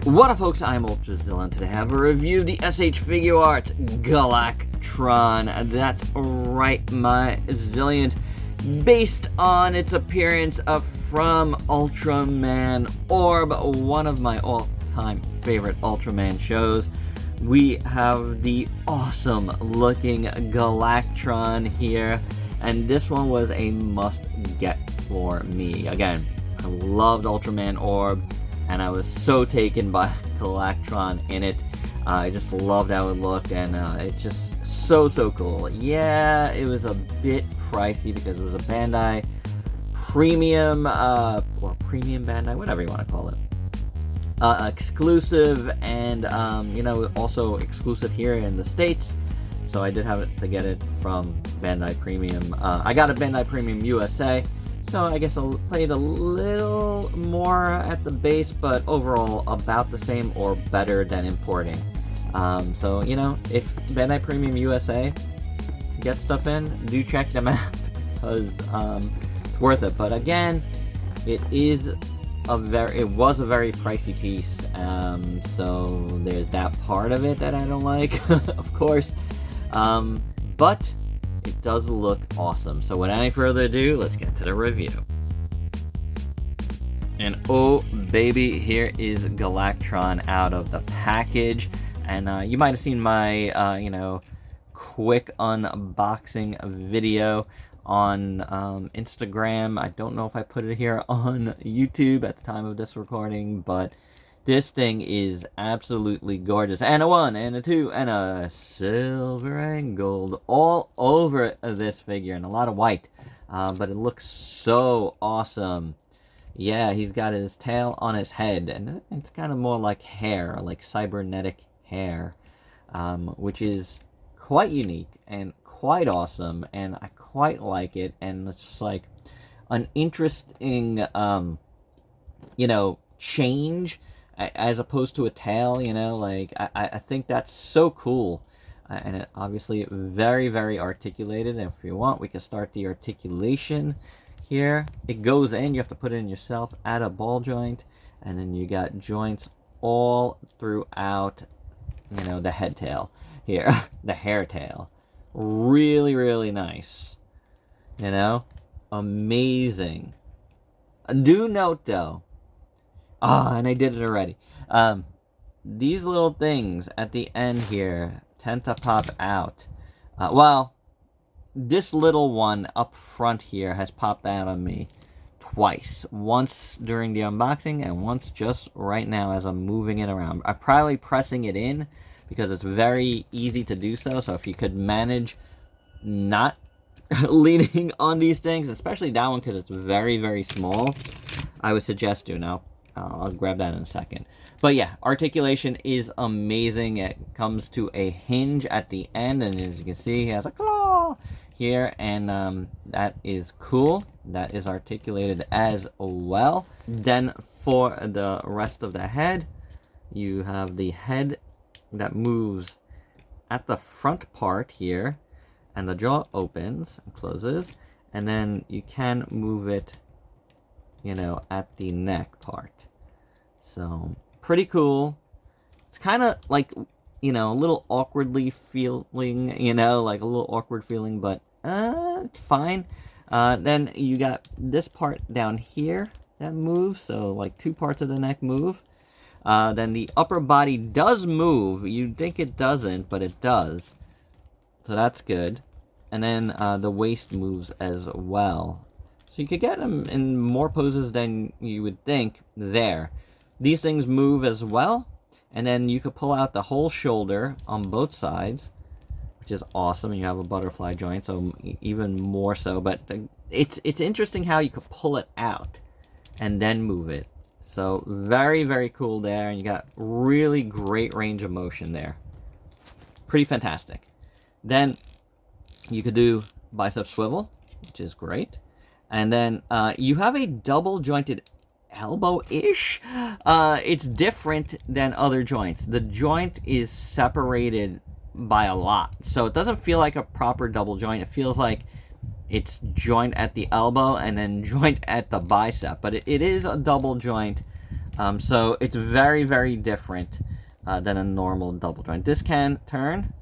What up, folks? I'm Ultrazillatoys, and today I have a review of the SH FIGUARTS Galactron. That's right, my Zillions. Based on its appearance from Ultraman Orb, one of my all-time favorite Ultraman shows. We have the awesome-looking Galactron here, and this one was a must-get for me. Again, I loved Ultraman Orb, and I was so taken by Galactron in it. I just loved how it looked, and it's just so cool. Yeah, it was a bit pricey because it was a Bandai premium, or premium Bandai, whatever you want to call it. Exclusive, and you know, also exclusive here in the States. So I did have to get it from Bandai Premium. I got a Bandai Premium USA. So I guess I played a little more at the base, but overall about the same or better than importing. So, you know, if Bandai Premium USA get stuff in, do check them out, because it's worth it. But again, it was a very pricey piece, so there's that part of it that I don't like, of course. But it does look awesome. So without any further ado, let's get to the review. And oh baby, here is Galactron out of the package. And you might have seen my you know, quick unboxing video on Instagram. I don't know if I put it here on YouTube at the time of this recording, but this thing is absolutely gorgeous. And a 1, and a 2, and a silver and gold all over this figure, and a lot of white. But it looks so awesome. Yeah, he's got his tail on his head, and it's kind of more like hair, like cybernetic hair, which is quite unique and quite awesome, and I quite like it. And it's just like an interesting, you know, change, as opposed to a tail, you know, like, I think that's so cool. And it obviously very articulated. And if you want, we can start the articulation here. It goes in, you have to put it in yourself, add a ball joint, and then you got joints all throughout, you know, the head tail here, the hair tail. Really nice, you know, amazing. Do note though, and I did it already. These little things at the end here tend to pop out. Well, this little one up front here has popped out on me twice. Once during the unboxing, and once just right now as I'm moving it around. I'm probably pressing it in because it's very easy to do so. So if you could manage not leaning on these things, especially that one because it's very small, I would suggest doing. Now I'll grab that in a second. But yeah, articulation is amazing. It comes to a hinge at the end, and as you can see, he has a claw here, and that is cool. That is articulated as well. Then for the rest of the head, you have the head that moves at the front part here, and the jaw opens and closes, and then you can move it, you know, at the neck part. So pretty cool. It's kind of like, you know, a little awkwardly feeling, you know, like a little awkward feeling, but fine. Then you got this part down here that moves, so like 2 parts of the neck move. Then the upper body does move. You'd think it doesn't, but it does. So that's good. And then the waist moves as well. So you could get them in more poses than you would think there. These things move as well. And then you could pull out the whole shoulder on both sides, which is awesome. You have a butterfly joint, so even more so. But it's interesting how you could pull it out and then move it. So very cool there. And you got really great range of motion there. Pretty fantastic. Then you could do bicep swivel, which is great. And then you have a double jointed elbow-ish. It's different than other joints. The joint is separated by a lot, so it doesn't feel like a proper double joint. It feels like it's joint at the elbow and then joint at the bicep, but it is a double joint So it's very, very different than a normal double joint. This can turn.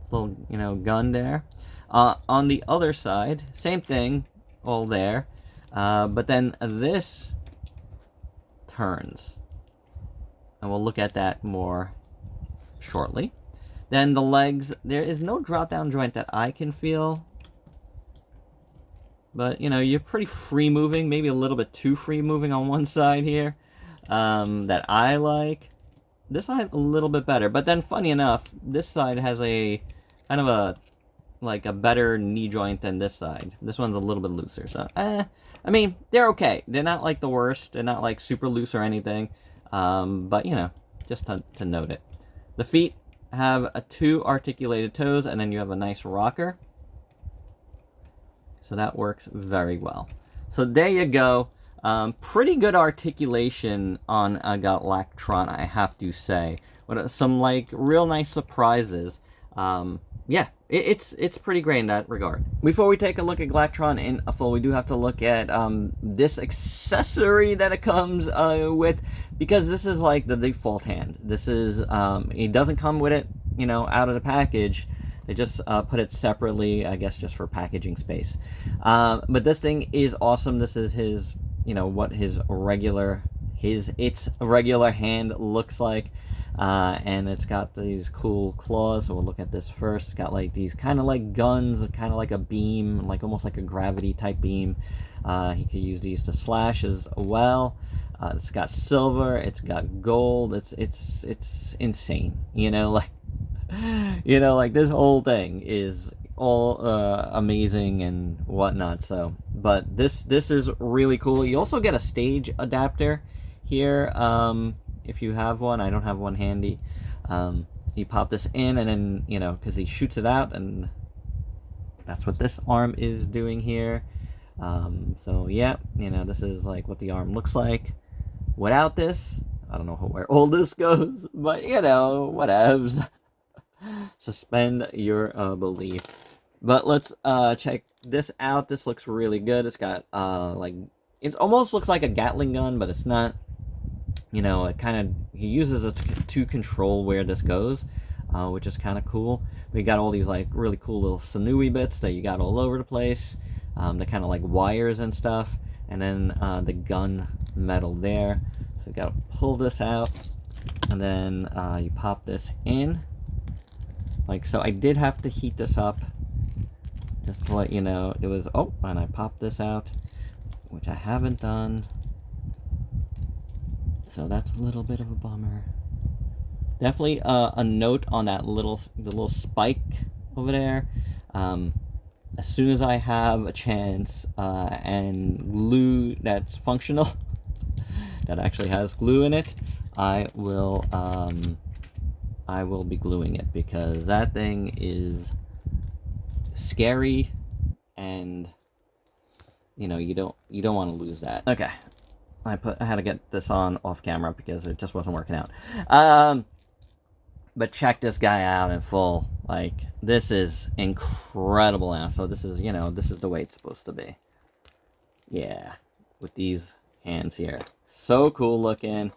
It's a little, you know, gun there. On the other side, same thing, all there. But then this turns. And we'll look at that more shortly. Then the legs, there is no drop-down joint that I can feel. But, you know, you're pretty free-moving, maybe a little bit too free-moving on one side here, that I like. This side, a little bit better. But then, funny enough, this side has a kind of a, like, a better knee joint than this side. This one's a little bit looser. So, I mean, they're okay. They're not, like, the worst. They're not, like, super loose or anything. But, you know, just to note it. The feet have 2 articulated toes, and then you have a nice rocker. So that works very well. So there you go. Pretty good articulation on a Galactron, I have to say. Some like real nice surprises. Yeah, it's pretty great in that regard. Before we take a look at Galactron in a full, we do have to look at this accessory that it comes with, because this is like the default hand. This is it doesn't come with it, you know, out of the package. They just put it separately, I guess, just for packaging space. But this thing is awesome. This is his, you know, what its regular hand looks like. And it's got these cool claws. So we'll look at this first. It's got like these kind of like guns, kind of like a beam, like almost like a gravity type beam. He could use these to slash as well. It's got silver. It's got gold. It's insane. You know, like. You know, like this whole thing is all amazing and whatnot. So, but this is really cool. You also get a stage adapter here, if you have one. I don't have one handy. You pop this in, and then, you know, because he shoots it out, and that's what this arm is doing here. So yeah, you know, this is like what the arm looks like without this. I don't know where all this goes, but you know, whatevs. Suspend your belief. But let's check this out. This looks really good. It's got like, it almost looks like a Gatling gun, but it's not. You know, it kind of, he uses it to control where this goes, which is kind of cool. We got all these like really cool little sinewy bits that you got all over the place. The kind of like wires and stuff, and then the gun metal there. So you got to pull this out, and then you pop this in. Like so, I did have to heat this up, just to let you know. It was, oh, and I popped this out, which I haven't done. So that's a little bit of a bummer. Definitely a note on that the little spike over there. As soon as I have a chance and glue that's functional, that actually has glue in it, I will be gluing it, because that thing is scary, and you know, you don't want to lose that. Okay, I had to get this on off camera because it just wasn't working out. But check this guy out in full. Like, this is incredible now. So this is, you know, this is the way it's supposed to be. Yeah, with these hands here. So cool looking.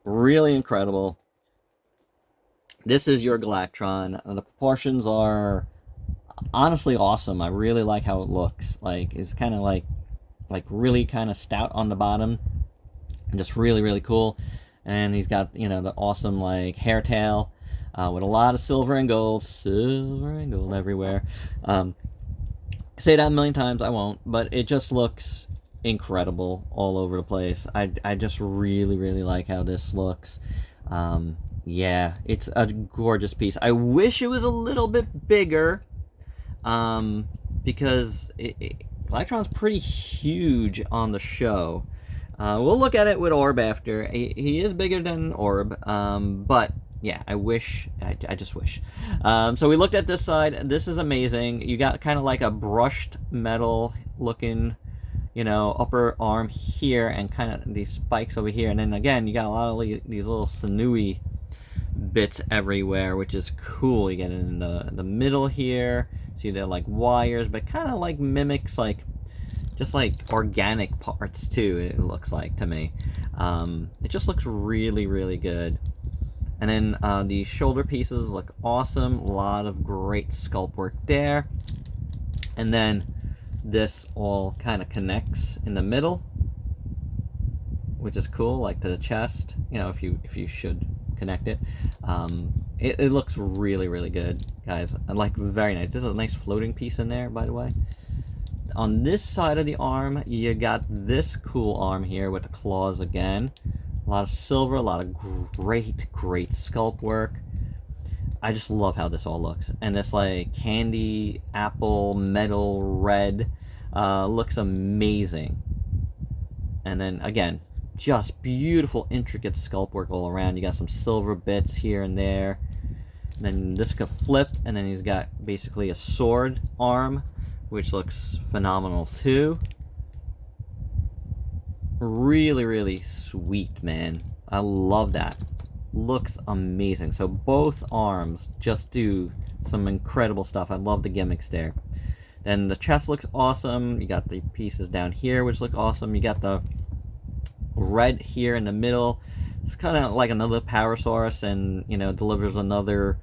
Really incredible. This is your Galactron. The proportions are honestly awesome. I really like how it looks. Like, it's kind of like really kind of stout on the bottom. And just really, really cool. And he's got, you know, the awesome, like, hair tail with a lot of silver and gold. Silver and gold everywhere. Say that a million times, I won't. But it just looks incredible all over the place. I just really, really like how this looks. Yeah, it's a gorgeous piece. I wish it was a little bit bigger, because Galactron's pretty huge on the show. We'll look at it with Orb after. He is bigger than Orb, but yeah, I just wish. So we looked at this side. This is amazing. You got kind of like a brushed metal looking, you know, upper arm here, and kind of these spikes over here. And then again, you got a lot of these little sinewy bits everywhere, which is cool. You get it in the middle here. See, they're like wires, but kind of like mimics like just like organic parts too, it looks like to me. It just looks really, really good. And then the shoulder pieces look awesome. A lot of great sculpt work there. And then this all kind of connects in the middle, which is cool, like to the chest, you know, if you should connect it. It looks really, really good, guys. Like, very nice. There's a nice floating piece in there, by the way. On this side of the arm, you got this cool arm here with the claws again. A lot of silver, a lot of great sculpt work. I just love how this all looks. And this like candy, apple, metal, red looks amazing. And then again, just beautiful, intricate sculpt work all around. You got some silver bits here and there. And then this can flip, and then he's got basically a sword arm, which looks phenomenal too. Really, really sweet, man. I love that. Looks amazing. So both arms just do some incredible stuff. I love the gimmicks there. Then the chest looks awesome. You got the pieces down here, which look awesome. You got the red here in the middle. It's kind of like another power source, and you know, delivers another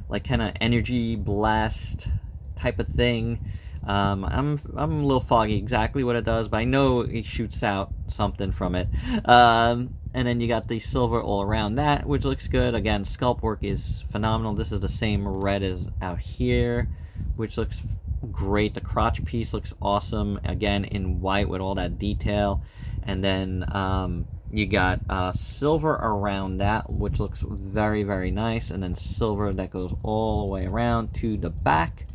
like kind of energy blast type of thing. I'm a little foggy exactly what it does, but I know it shoots out something from it. And then you got the silver all around that, which looks good. Again, sculpt work is phenomenal. This is the same red as out here, which looks great. The crotch piece looks awesome, again in white with all that detail. And then you got silver around that, which looks very, very nice. And then silver that goes all the way around to the back,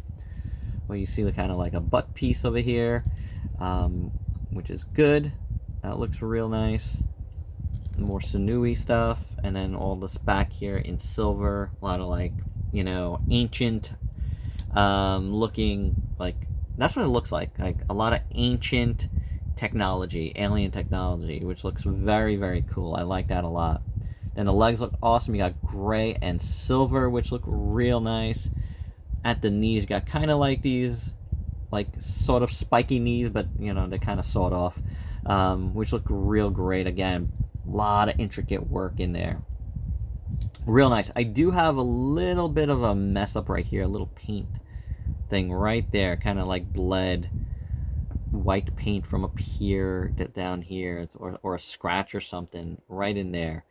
where you see the kind of like a butt piece over here, which is good. That looks real nice. More sinewy stuff. And then all this back here in silver, a lot of like, you know, ancient looking, like, that's what it looks like a lot of ancient technology, alien technology, which looks very, very cool. I like that a lot. Then the legs look awesome. You got gray and silver, which look real nice. At the knees, you got kind of like these, like sort of spiky knees, but you know, they're kind of sawed off, which look real great. Again, a lot of intricate work in there. Real nice. I do have a little bit of a mess up right here, a little paint thing right there, kind of like bled white paint from up here down here, or a scratch or something right in there.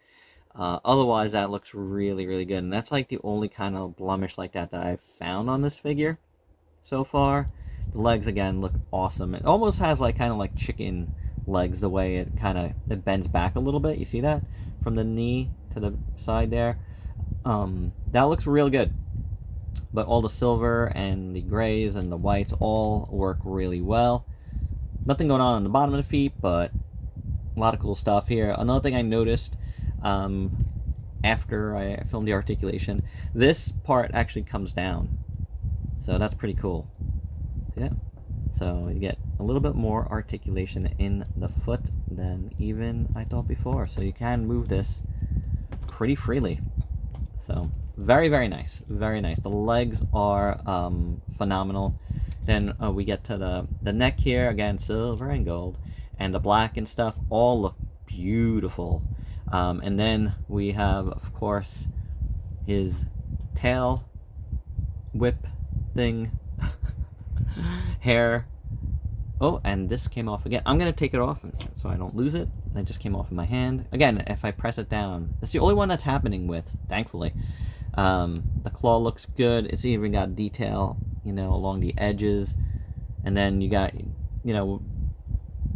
Otherwise, that looks really, really good. And that's like the only kind of blemish like that I've found on this figure so far. The legs, again, look awesome. It almost has like kind of like chicken legs, the way it kind of it bends back a little bit. You see that? From the knee to the side there. That looks real good. But all the silver and the grays and the whites all work really well. Nothing going on the bottom of the feet, but a lot of cool stuff here. Another thing I noticed after I filmed the articulation, this part actually comes down, so that's pretty cool. See that? So you get a little bit more articulation in the foot than even I thought before, so you can move this pretty freely. So very, very nice, very nice. The legs are phenomenal. Then we get to the neck here, again silver and gold, and the black and stuff all look beautiful. And then we have, of course, his tail whip thing, hair. Oh, and this came off again. I'm going to take it off so I don't lose it. It just came off in my hand. Again, if I press it down, that's the only one that's happening with, thankfully. The claw looks good. It's even got detail, you know, along the edges. And then you got, you know,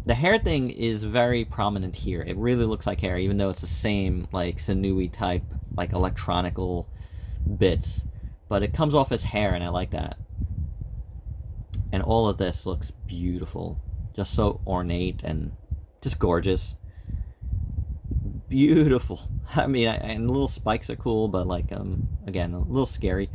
the hair thing is very prominent here. It really looks like hair, even though it's the same, like, sinewy type, like, electronical bits. But it comes off as hair, and I like that. And all of this looks beautiful. Just so ornate and just gorgeous. Beautiful. I mean, and the little spikes are cool, but, like, again, a little scary.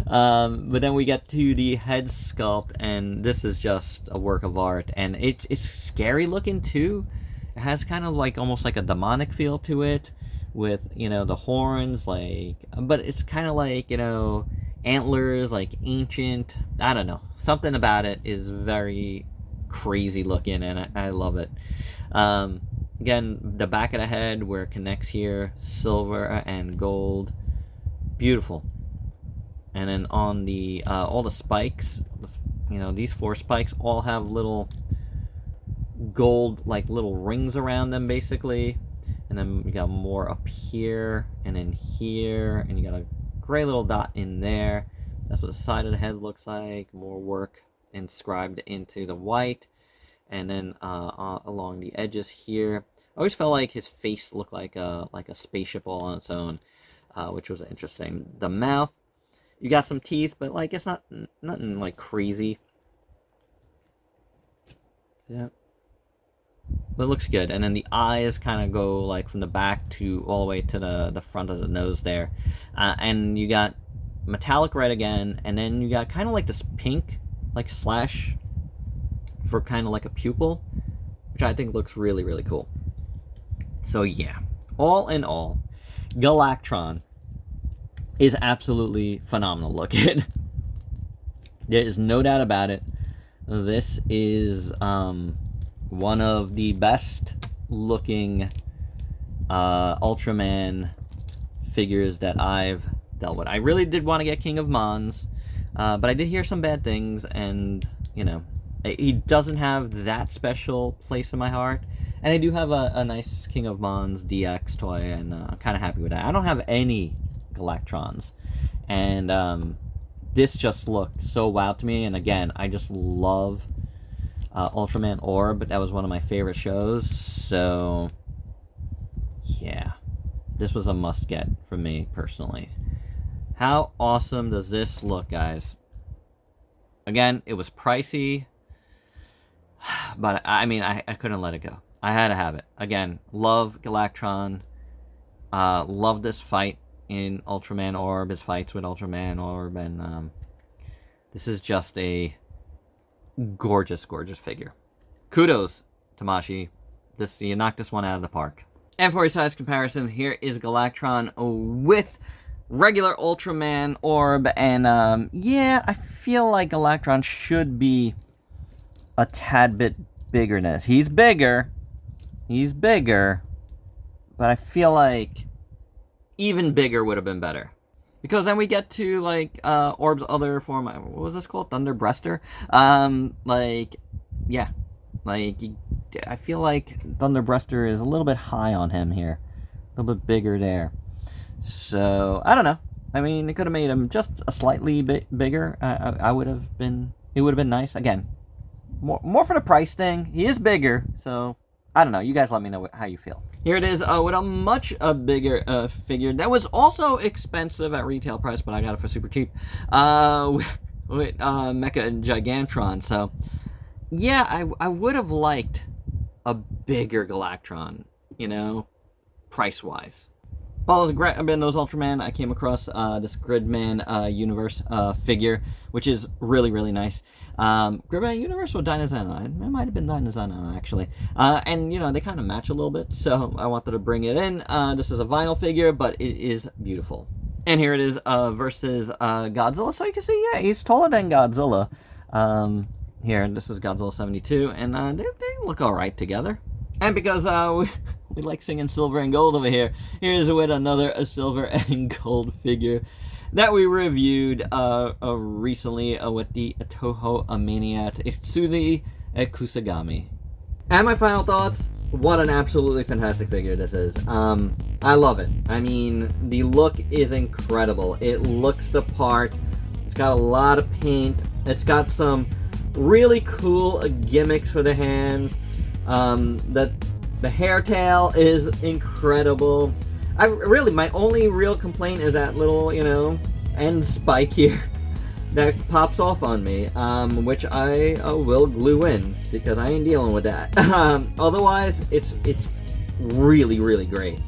But then we get to the head sculpt, and this is just a work of art. And it's scary looking, too. It has kind of, like, almost like a demonic feel to it, with, you know, the horns, like, but it's kind of like, you know, antlers, like ancient. I don't know. Something about it is very crazy looking, and I love it. Again, the back of the head where it connects here, silver and gold, beautiful. And then on the all the spikes, you know, these 4 spikes all have little gold, like little rings around them, basically. And then we got more up here and in here, and you got a gray little dot in there. That's what the side of the head looks like. More work inscribed into the white. And then along the edges here, I always felt like his face looked like a spaceship all on its own, which was interesting. The mouth, you got some teeth, but like it's nothing like crazy. Yeah, but it looks good. And then the eyes kind of go like from the back to all the way to the front of the nose there, and you got metallic red again, and then you got kind of like this pink like slash for kind of like a pupil, which I think looks really, really cool. So yeah, all in all, Galactron is absolutely phenomenal looking. There is no doubt about it. This is one of the best looking Ultraman figures that I've dealt with. I really did want to get King of Mons, but I did hear some bad things, and you know, he doesn't have that special place in my heart. And I do have a nice King of Mons DX toy, and I'm kind of happy with that. I don't have any Galactrons, and this just looked so wow to me. And again, I just love Ultraman Orb. That was one of my favorite shows, so yeah, this was a must get for me personally. How awesome does this look, guys? Again, it was pricey, but I mean, I couldn't let it go. I had to have it. Again, love Galactron. Love this fight in Ultraman Orb, his fights with Ultraman Orb, and this is just a gorgeous, gorgeous figure. Kudos, Tamashii. You knocked this one out of the park. And for a size comparison, here is Galactron with regular Ultraman Orb, and yeah, I feel like Galactron should be a tad bit bigger than this. He's bigger, but I feel like even bigger would have been better. Because then we get to, like, Orb's other form. What was this called? Thunder Breaster? Like, yeah. Like, I feel like Thunder Breaster is a little bit high on him here. A little bit bigger there. So, I don't know. I mean, it could have made him just a slightly bit bigger. I would have been... It would have been nice. Again, more for the price thing. He is bigger, so... I don't know. You guys let me know how you feel. Here it is with a much bigger figure. That was also expensive at retail price, but I got it for super cheap. With Mecha and Gigantron. So, yeah, I would have liked a bigger Galactron, you know, price-wise. Well, as grabbing those Ultraman, I came across this Gridman Universe figure, which is really, really nice. Gridman Universe or Dinozeno? It might have been Dinozeno, actually. And, you know, they kind of match a little bit, so I wanted to bring it in. This is a vinyl figure, but it is beautiful. And here it is versus Godzilla. So you can see, yeah, he's taller than Godzilla. Here, this is Godzilla 72, and they look all right together. And because we like singing silver and gold over here, here's with another silver and gold figure that we reviewed recently with the Toho Mania Itsuri Kusagami. And my final thoughts, what an absolutely fantastic figure this is. I love it. I mean, the look is incredible. It looks the part. It's got a lot of paint. It's got some really cool gimmicks for the hands. The hair tail is incredible. My only real complaint is that little, you know, end spike here that pops off on me, which I will glue in because I ain't dealing with that. Otherwise, it's really, really great.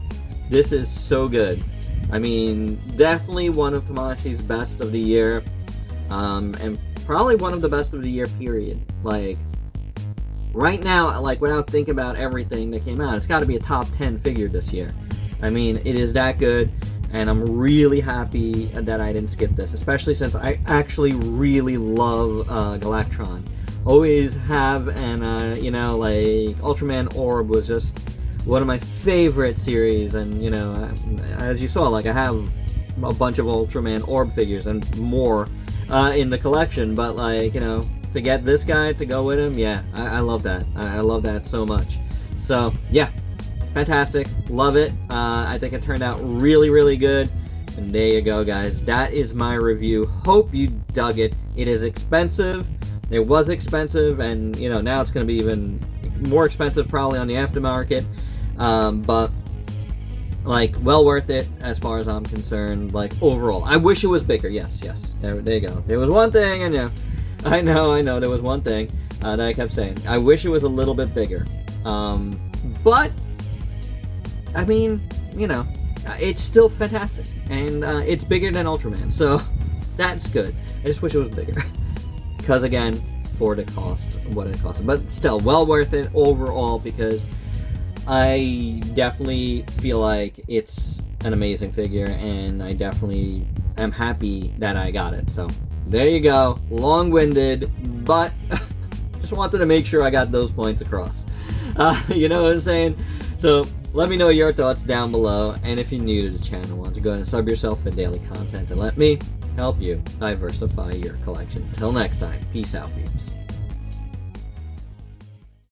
This is so good. I mean, definitely one of Tamashii's best of the year, and probably one of the best of the year, period. Like, right now, like, without thinking about everything that came out, it's got to be a top 10 figure this year. I mean, it is that good, and I'm really happy that I didn't skip this, especially since I actually really love Galactron. always have, and you know, like Ultraman Orb was just one of my favorite series, and you know, as you saw, like I have a bunch of Ultraman Orb figures and more in the collection, but like, you know, to get this guy to go with him, yeah, I love that. I love that so much. So yeah, fantastic, love it. I think it turned out really, really good. And there you go, guys. That is my review. Hope you dug it. It is expensive. It was expensive, and you know, now it's going to be even more expensive probably on the aftermarket. But like, well worth it as far as I'm concerned. Like, overall, I wish it was bigger. Yes. There you go. There was one thing, and yeah, I know. There was one thing that I kept saying. I wish it was a little bit bigger. But I mean, you know, it's still fantastic, and it's bigger than Ultraman, so that's good. I just wish it was bigger, because again, for the cost, what it cost, but still well worth it overall, because I definitely feel like it's an amazing figure, and I definitely am happy that I got it. So there you go, long-winded, but just wanted to make sure I got those points across. You know what I'm saying? So let me know your thoughts down below, and if you're new to the channel, why don't you go ahead and sub yourself for daily content and let me help you diversify your collection. Until next time, peace out, peeps.